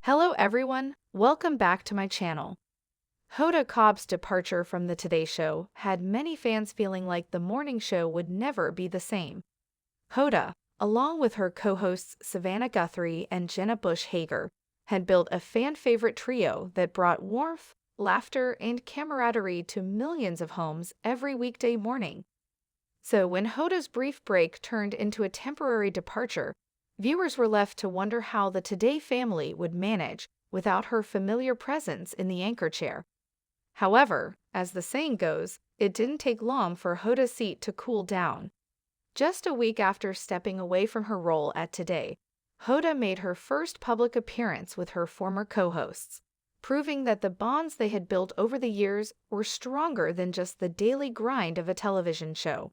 Hello everyone, welcome back to my channel. Hoda Kotb's departure from the Today Show had many fans feeling like the morning show would never be the same. Hoda, along with her co-hosts Savannah Guthrie and Jenna Bush Hager, had built a fan-favorite trio that brought warmth, laughter, and camaraderie to millions of homes every weekday morning. So when Hoda's brief break turned into a temporary departure, viewers were left to wonder how the Today family would manage without her familiar presence in the anchor chair. However, as the saying goes, it didn't take long for Hoda's seat to cool down. Just a week after stepping away from her role at Today, Hoda made her first public appearance with her former co-hosts, proving that the bonds they had built over the years were stronger than just the daily grind of a television show.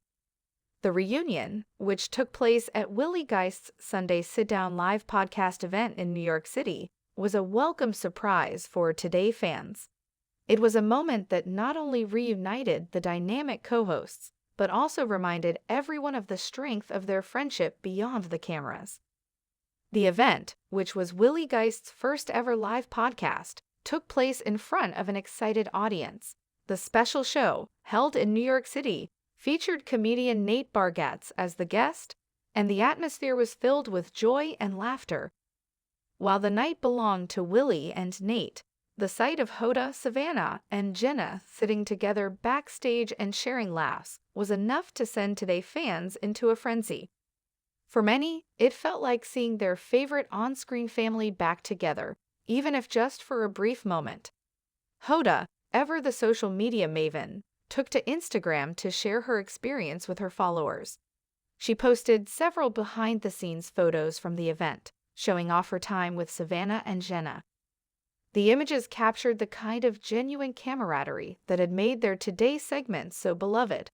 The reunion, which took place at Willie Geist's Sunday sit-down live podcast event in New York City, was a welcome surprise for Today fans. It was a moment that not only reunited the dynamic co-hosts, but also reminded everyone of the strength of their friendship beyond the cameras. The event, which was Willie Geist's first ever live podcast, took place in front of an excited audience. The special show, held in New York City, featured comedian Nate Bargatze as the guest, and the atmosphere was filled with joy and laughter. While the night belonged to Willie and Nate, the sight of Hoda, Savannah, and Jenna sitting together backstage and sharing laughs was enough to send Today fans into a frenzy. For many, it felt like seeing their favorite on-screen family back together, even if just for a brief moment. Hoda, ever the social media maven, took to Instagram to share her experience with her followers. She posted several behind-the-scenes photos from the event, showing off her time with Savannah and Jenna. The images captured the kind of genuine camaraderie that had made their Today segments so beloved.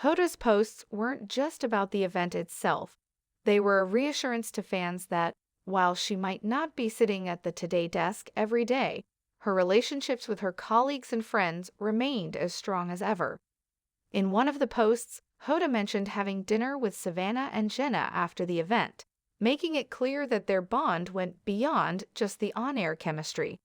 Hoda's posts weren't just about the event itself. They were a reassurance to fans that, while she might not be sitting at the Today desk every day, her relationships with her colleagues and friends remained as strong as ever. In one of the posts, Hoda mentioned having dinner with Savannah and Jenna after the event, making it clear that their bond went beyond just the on-air chemistry.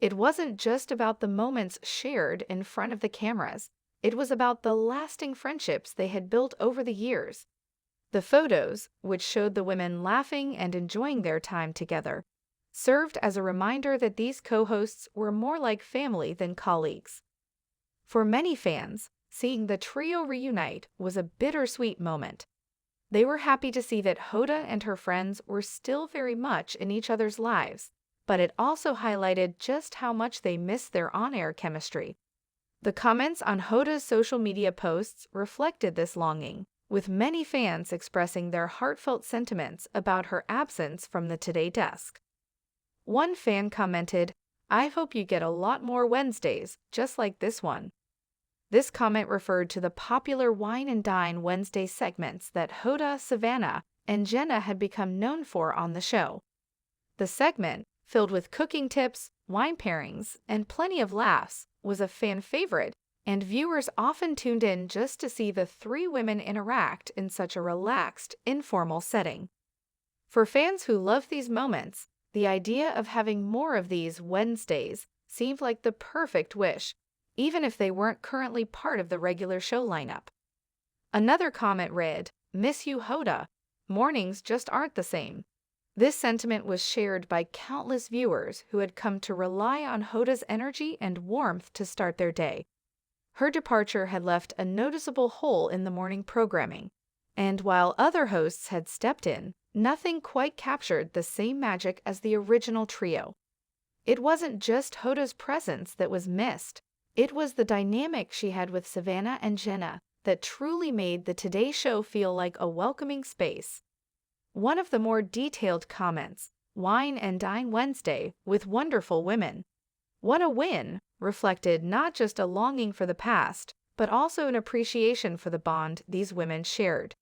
It wasn't just about the moments shared in front of the cameras. It was about the lasting friendships they had built over the years. The photos, which showed the women laughing and enjoying their time together, served as a reminder that these co-hosts were more like family than colleagues. For many fans, seeing the trio reunite was a bittersweet moment. They were happy to see that Hoda and her friends were still very much in each other's lives, but it also highlighted just how much they missed their on-air chemistry. The comments on Hoda's social media posts reflected this longing, with many fans expressing their heartfelt sentiments about her absence from the Today desk. One fan commented, "I hope you get a lot more Wednesdays, just like this one." This comment referred to the popular Wine and Dine Wednesday segments that Hoda, Savannah, and Jenna had become known for on the show. The segment, filled with cooking tips, wine pairings, and plenty of laughs, was a fan favorite, and viewers often tuned in just to see the three women interact in such a relaxed, informal setting. For fans who love these moments, the idea of having more of these Wednesdays seemed like the perfect wish, even if they weren't currently part of the regular show lineup. Another comment read, "Miss you, Hoda. Mornings just aren't the same." This sentiment was shared by countless viewers who had come to rely on Hoda's energy and warmth to start their day. Her departure had left a noticeable hole in the morning programming, and while other hosts had stepped in, nothing quite captured the same magic as the original trio. It wasn't just Hoda's presence that was missed. It was the dynamic she had with Savannah and Jenna that truly made the Today Show feel like a welcoming space. One of the more detailed comments, "Wine and Dine Wednesday with wonderful women. What a win," reflected not just a longing for the past, but also an appreciation for the bond these women shared.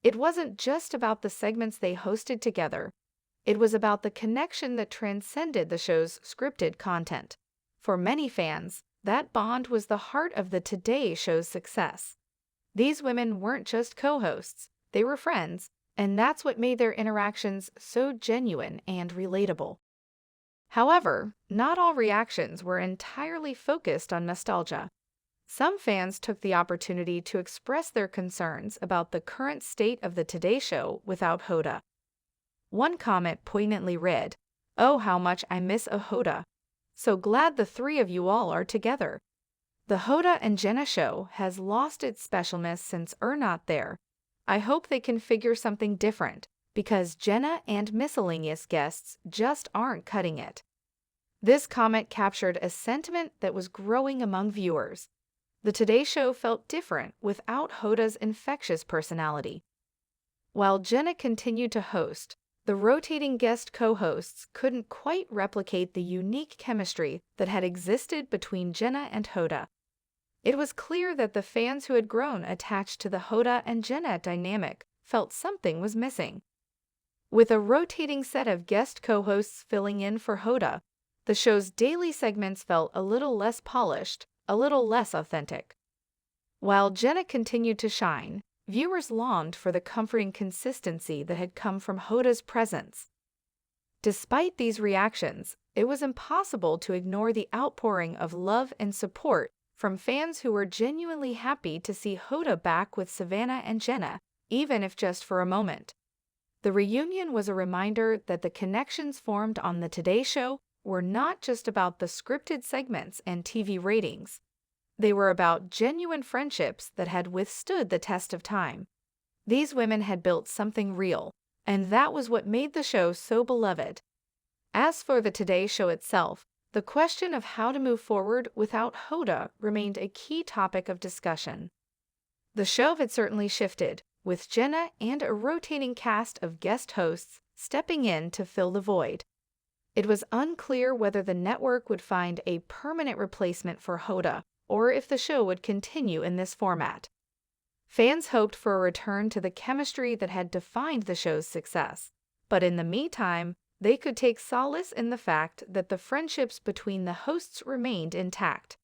It wasn't just about the segments they hosted together. It was about the connection that transcended the show's scripted content. For many fans, that bond was the heart of the Today Show's success. These women weren't just co-hosts, they were friends, and that's what made their interactions so genuine and relatable. However, not all reactions were entirely focused on nostalgia. Some fans took the opportunity to express their concerns about the current state of the Today Show without Hoda. One comment poignantly read, "Oh, how much I miss a Hoda. So glad the three of you all are together." The Hoda and Jenna show has lost its specialness since are not there. I hope they can figure something different, because Jenna and miscellaneous guests just aren't cutting it. This comment captured a sentiment that was growing among viewers. The Today Show felt different without Hoda's infectious personality. While Jenna continued to host, the rotating guest co-hosts couldn't quite replicate the unique chemistry that had existed between Jenna and Hoda. It was clear that the fans who had grown attached to the Hoda and Jenna dynamic felt something was missing. With a rotating set of guest co-hosts filling in for Hoda, the show's daily segments felt a little less polished, a little less authentic. While Jenna continued to shine, viewers longed for the comforting consistency that had come from Hoda's presence. Despite these reactions, it was impossible to ignore the outpouring of love and support from fans who were genuinely happy to see Hoda back with Savannah and Jenna, even if just for a moment. The reunion was a reminder that the connections formed on the Today Show were not just about the scripted segments and TV ratings. They were about genuine friendships that had withstood the test of time. These women had built something real, and that was what made the show so beloved. As for the Today Show itself, the question of how to move forward without Hoda remained a key topic of discussion. The show had certainly shifted, with Jenna and a rotating cast of guest hosts stepping in to fill the void. It was unclear whether the network would find a permanent replacement for Hoda or if the show would continue in this format. Fans hoped for a return to the chemistry that had defined the show's success, but in the meantime, they could take solace in the fact that the friendships between the hosts remained intact.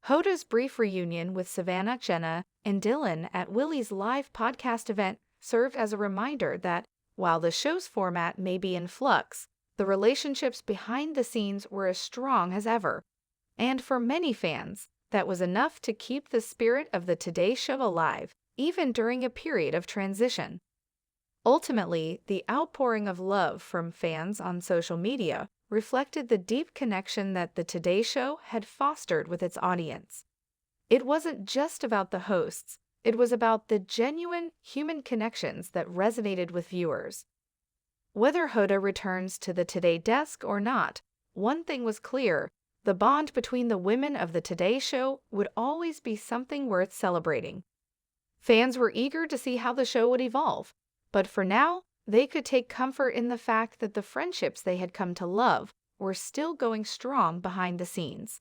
Hoda's brief reunion with Savannah, Jenna, and Dylan at Willie's live podcast event served as a reminder that, while the show's format may be in flux, the relationships behind the scenes were as strong as ever. And for many fans, that was enough to keep the spirit of the Today Show alive, even during a period of transition. Ultimately, the outpouring of love from fans on social media reflected the deep connection that the Today Show had fostered with its audience. It wasn't just about the hosts, it was about the genuine human connections that resonated with viewers. Whether Hoda returns to the Today desk or not, one thing was clear: the bond between the women of the Today Show would always be something worth celebrating. Fans were eager to see how the show would evolve, but for now, they could take comfort in the fact that the friendships they had come to love were still going strong behind the scenes.